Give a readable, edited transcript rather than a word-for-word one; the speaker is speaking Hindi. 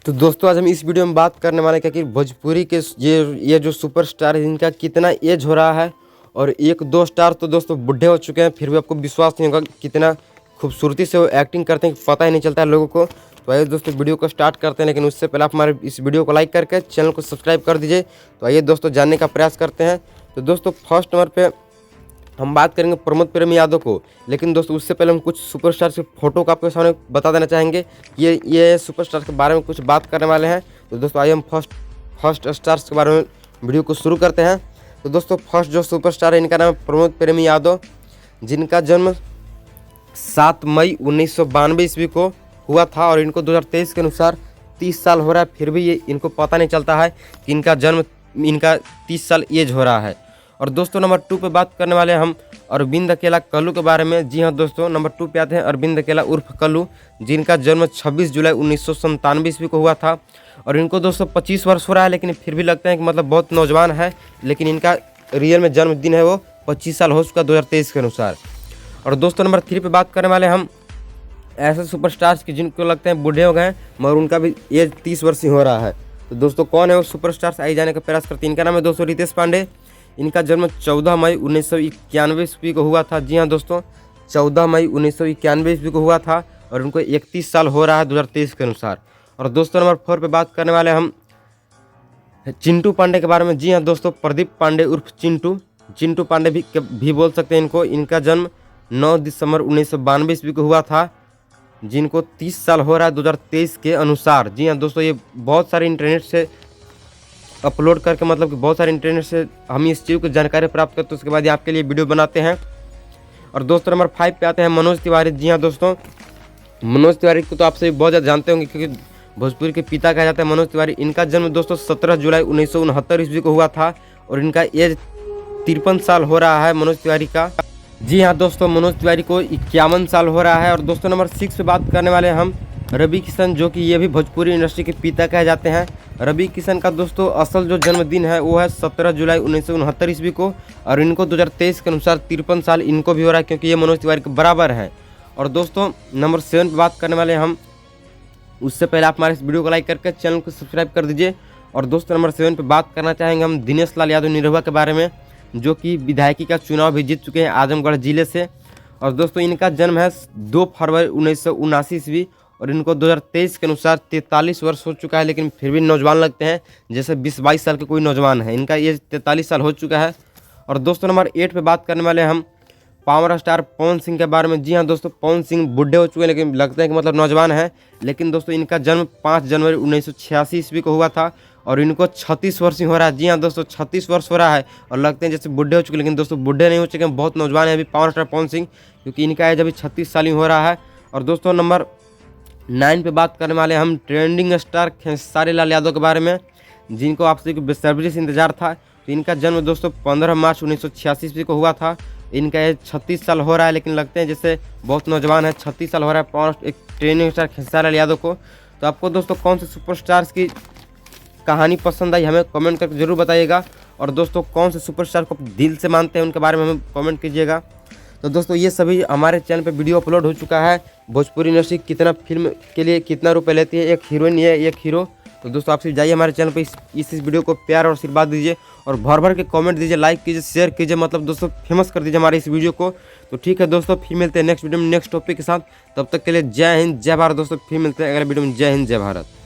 तो दोस्तों आज हम इस वीडियो में बात करने वाले हैं कि भोजपुरी के ये जो सुपरस्टार है इनका कितना एज हो रहा है। और एक दो स्टार तो दोस्तों बुढ़े हो चुके हैं, फिर भी आपको विश्वास नहीं होगा कितना खूबसूरती से वो एक्टिंग करते हैं, पता ही नहीं चलता है लोगों को। तो आइए दोस्तों वीडियो को स्टार्ट करते हैं, लेकिन उससे पहले आप हमारे इस वीडियो को लाइक करके चैनल को सब्सक्राइब कर दीजिए। तो आइए दोस्तों जानने का प्रयास करते हैं। तो दोस्तों फर्स्ट नंबर पर हम बात करेंगे प्रमोद प्रेमी यादव को, लेकिन दोस्तों उससे पहले हम कुछ सुपरस्टार के फोटो को आपके सामने बता देना चाहेंगे। ये सुपरस्टार के बारे में कुछ बात करने वाले हैं। तो दोस्तों आइए हम फर्स्ट स्टार्स के बारे में वीडियो को शुरू करते हैं। तो दोस्तों फर्स्ट जो सुपरस्टार है इनका नाम है प्रमोद प्रेमी यादव, जिनका जन्म 7 मई 1992 ईस्वी को हुआ था और इनको 2023 के अनुसार 30 साल हो रहा है, फिर भी ये इनको पता नहीं चलता है कि इनका 30 साल एज हो रहा है। और दोस्तों नंबर 2 पे बात करने वाले हैं हम अरविंद अकेला कल्लू के बारे में। जी हाँ दोस्तों, नंबर 2 पे आते हैं अरविंद अकेला उर्फ कल्लू, जिनका जन्म 26 जुलाई 1997 ईस्वी को हुआ था और इनको दोस्तों 25 वर्ष हो रहा है, लेकिन फिर भी लगता है कि मतलब बहुत नौजवान है, लेकिन इनका रियल में जन्मदिन है वो 25 साल हो चुका 2023 के अनुसार। और दोस्तों नंबर 3 पे बात करने वाले हम ऐसे सुपरस्टार्स की जिनको लगते हैं बूढ़े हो गए हैं मगर उनका भी एज 30 वर्ष ही हो रहा है। तो दोस्तों कौन है वो सुपरस्टार्स, आई जाने का प्रयास करते हैं। इनका नाम है दोस्तों रितेश पांडे। इनका जन्म 14 मई 1991 ईस्वी को हुआ था। जी हाँ दोस्तों, 14 मई 1991 ईस्वी को हुआ था और उनको 31 साल हो रहा है 2023 के अनुसार। और दोस्तों नंबर 4 पे बात करने वाले हम चिंटू पांडे के बारे में। जी हाँ दोस्तों, प्रदीप पांडे उर्फ चिंटू पांडे भी बोल सकते हैं इनको। इनका जन्म 9 दिसंबर 1992 ईस्वी को हुआ था, जिनको 30 साल हो रहा है 2023 के अनुसार। जी हाँ दोस्तों, ये बहुत सारे इंटरनेट से अपलोड करके मतलब कि बहुत सारे इंटरनेट से हम इस चीज़ की जानकारी प्राप्त करते हैं, उसके बाद ये आपके लिए वीडियो बनाते हैं। और दोस्तों नंबर 5 पे आते हैं मनोज तिवारी। जी हाँ दोस्तों, मनोज तिवारी को तो आप सभी बहुत ज़्यादा जानते होंगे क्योंकि भोजपुरी के पिता कहा जाता है मनोज तिवारी। इनका जन्म दोस्तों 17 जुलाई 1969 ईस्वी को हुआ था और इनका एज 53 साल हो रहा है मनोज तिवारी का। जी हाँ दोस्तों, मनोज तिवारी को 51 साल हो रहा है। और दोस्तों नंबर 6 पे बात करने वाले हम रवि किशन, जो कि ये भी भोजपुरी इंडस्ट्री के पिता कहे जाते हैं। रवि किशन का दोस्तों असल जो जन्मदिन है वो है 17 जुलाई 1969 ईस्वी को और इनको 2023 के अनुसार 53 साल इनको भी हो रहा है, क्योंकि ये मनोज तिवारी के बराबर है। और दोस्तों नंबर 7 पे बात करने वाले हम, उससे पहले आप हमारे इस वीडियो को लाइक करके चैनल को सब्सक्राइब कर दीजिए। और दोस्तों नंबर 7 पे बात करना चाहेंगे हम दिनेश लाल यादव निरहुआ के बारे में, जो कि विधायकी का चुनाव भी जीत चुके हैं आजमगढ़ जिले से। और दोस्तों इनका जन्म है 2 फरवरी 1979 ईस्वी और इनको 2023 के अनुसार 43 वर्ष हो चुका है, लेकिन फिर भी नौजवान लगते हैं, जैसे 20-22 साल के कोई नौजवान है। इनका ये 43 साल हो चुका है। और दोस्तों नंबर 8 पे बात करने वाले हम पावर स्टार पवन सिंह के बारे में। जी हाँ दोस्तों, पवन सिंह बुढ़े हो चुके हैं लेकिन लगते हैं कि मतलब नौजवान है, लेकिन दोस्तों इनका जन्म 5 जनवरी 1986 ईस्वी को हुआ था और इनको 36 वर्ष ही हो रहा है। जी हाँ दोस्तों, 36 वर्ष हो रहा है और लगते हैं जैसे बुढ़े हो चुके, लेकिन दोस्तों बुढ़े नहीं हो चुके हैं, बहुत नौजवान है अभी पावर स्टार पवन सिंह, क्योंकि इनका एज अभी 36 साल ही हो रहा है। और दोस्तों नंबर 9 पे बात करने वाले हम ट्रेंडिंग स्टार खेसारी लाल यादव के बारे में, जिनको आपसे बेसब्री से इंतजार था। तो इनका जन्म दोस्तों 15 मार्च 1986 ईस्वी को हुआ था। इनका एज 36 साल हो रहा है, लेकिन लगते हैं जैसे बहुत नौजवान है, 36 साल हो रहा है एक ट्रेंडिंग स्टार खेसारी लाल यादव को। तो आपको दोस्तों कौन से सुपरस्टार्स की कहानी पसंद आई हमें कमेंट करके जरूर बताइएगा। और दोस्तों कौन से सुपरस्टार को दिल से मानते हैं उनके बारे में हमें कमेंट कीजिएगा। तो दोस्तों ये सभी हमारे चैनल पे वीडियो अपलोड हो चुका है। भोजपुरी इंडस्ट्री कितना फिल्म के लिए कितना रुपए लेती है, एक हीरोइन है एक हीरो। तो दोस्तों आपसे जाइए हमारे चैनल पे इस वीडियो को प्यार और आशीर्वाद दीजिए और भर भर के कमेंट दीजिए, लाइक कीजिए, शेयर कीजिए, मतलब दोस्तों फेमस कर दीजिए हमारे इस वीडियो को। तो ठीक है दोस्तों, फिर मिलते हैं नेक्स्ट वीडियो में नेक्स्ट टॉपिक के साथ। तब तक के लिए जय हिंद जय भारत दोस्तों, फिर मिलते हैं अगले वीडियो में। जय हिंद जय भारत।